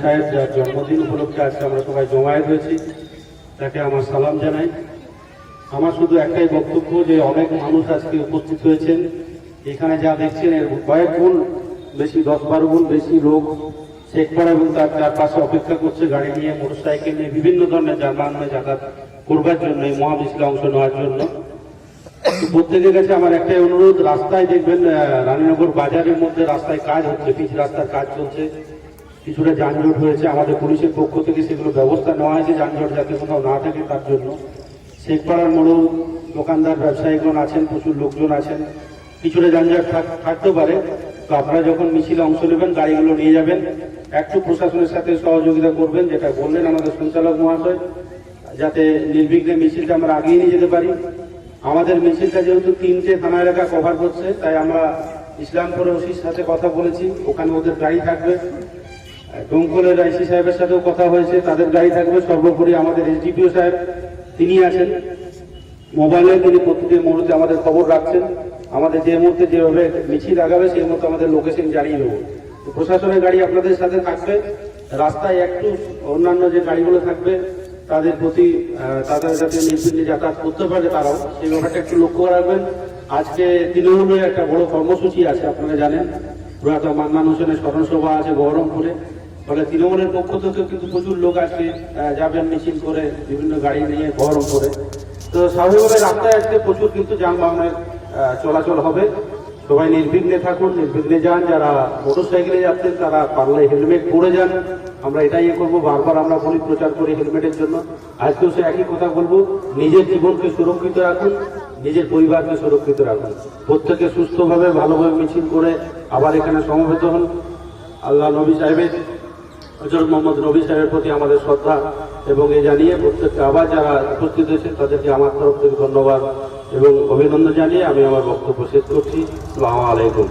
সাহেব যার জন্মদিন উপলক্ষে আজকে আমরা সবাই জমায়েত হয়েছি, তাকে আমার সালাম জানাই। আমার শুধু একটাই বক্তব্য যে অনেক মানুষ আজকে উপস্থিত হয়েছেন, এখানে যা দেখছেন এর কয়েক গুণ বেশি, 10-12 গুণ বেশি লোক শেখপাড়া এবং তার চারপাশে অপেক্ষা করছে গাড়ি নিয়ে, মোটরসাইকেল নিয়ে, বিভিন্ন ধরনের যানবাহনে যাতায়াত করবার জন্য, এই মহামিছিলে অংশ নেওয়ার জন্য। প্রত্যেকের কাছে আমার একটাই অনুরোধ, রাস্তায় দেখবেন রানীনগর বাজারের মধ্যে রাস্তায় কাজ হচ্ছে, পিচ রাস্তার কাজ চলছে, কিছুটা যানজট হয়েছে। আমাদের পুলিশের পক্ষ থেকে সেগুলো ব্যবস্থা নেওয়া হয়েছে যানজট যাতে কোথাও না থাকে তার জন্য। শেখপাড়ার মোড়েও দোকানদার ব্যবসায়ীগণ আছেন, প্রচুর লোকজন আছেন, কিছুটা যানজট থাকতেও পারে। তো আপনারা যখন মিছিলে অংশ নেবেন, গাড়িগুলো নিয়ে যাবেন, একটু প্রশাসনের সাথে সহযোগিতা করবেন, যেটা বললেন আমাদের সঞ্চালক মহাশয়, যাতে নির্বিঘ্নে মিছিলটা আমরা আগিয়ে নিয়ে যেতে পারি। আমাদের মিছিলটা যেহেতু 3টে থানা এলাকা কভার করছে, তাই আমরা ইসলামপুর ওসির সাথে কথা বলেছি, ওখানে ওদের গাড়ি থাকবে। ডোমকলের আইসি সাহেবের সাথেও কথা হয়েছে, তাদের গাড়ি থাকবে। সর্বোপরি আমাদের এসডিপিও সাহেব তিনি আছেন মোবাইলে, তিনি প্রতিটি মুহূর্তে আমাদের খবর রাখছেন। আমাদের যে মুহূর্তে যেভাবে মিছিল আগাবে সেই মুহূর্তে আমাদের লোকেশন জানিয়ে দেবো। প্রশাসনের গাড়ি আপনাদের সাথে থাকবে। রাস্তায় একটু অন্যান্য যে গাড়িগুলো থাকবে তাদের প্রতি, তাদের যাতে নির্বিঘ্নে যাতায়াত করতে পারে তারাও, সেই ব্যাপারটা একটু লক্ষ্য রাখবেন। আজকে তৃণমূলের একটা বড় কর্মসূচি আছে, আপনারা জানেন, প্রয়াত মান্নান হোসেনের স্মরণসভা আছে বহরমপুরে। ফলে তৃণমূলের পক্ষ থেকেও কিন্তু প্রচুর লোক আজকে যাবেন মিছিল করে, বিভিন্ন গাড়ি নিয়ে বহরমপুরে। তো স্বাভাবিকভাবে রাস্তায় আজকে প্রচুর কিন্তু যানবাহনের চলাচল হবে। সবাই নির্বিঘ্নে থাকুন, নির্বিঘ্নে যান। যারা মোটরসাইকেলে যাচ্ছেন তারা পারলে হেলমেট পরে যান। আমরা এটাই করবো, বারবার আমরা বলি, প্রচার করি হেলমেটের জন্য। আজকেও সে একই কথা বলবো, নিজের জীবনকে সুরক্ষিত রাখুন, নিজের পরিবারকে সুরক্ষিত রাখুন। প্রত্যেকে সুস্থভাবে ভালোভাবে মিছিল করে আবার এখানে সমবেত হন। আল্লাহ নবী সাহেবের, হযরত মুহাম্মদ নবী সাহেবের প্রতি আমাদের শ্রদ্ধা এবং এ জানিয়ে প্রত্যেককে আবার যারা উপস্থিত হয়েছেন তাদেরকে আমার তরফ থেকে ধন্যবাদ এবং অভিনন্দন জানিয়ে আমি আমার বক্তব্য শেষ করছি। আসসালামু আলাইকুম।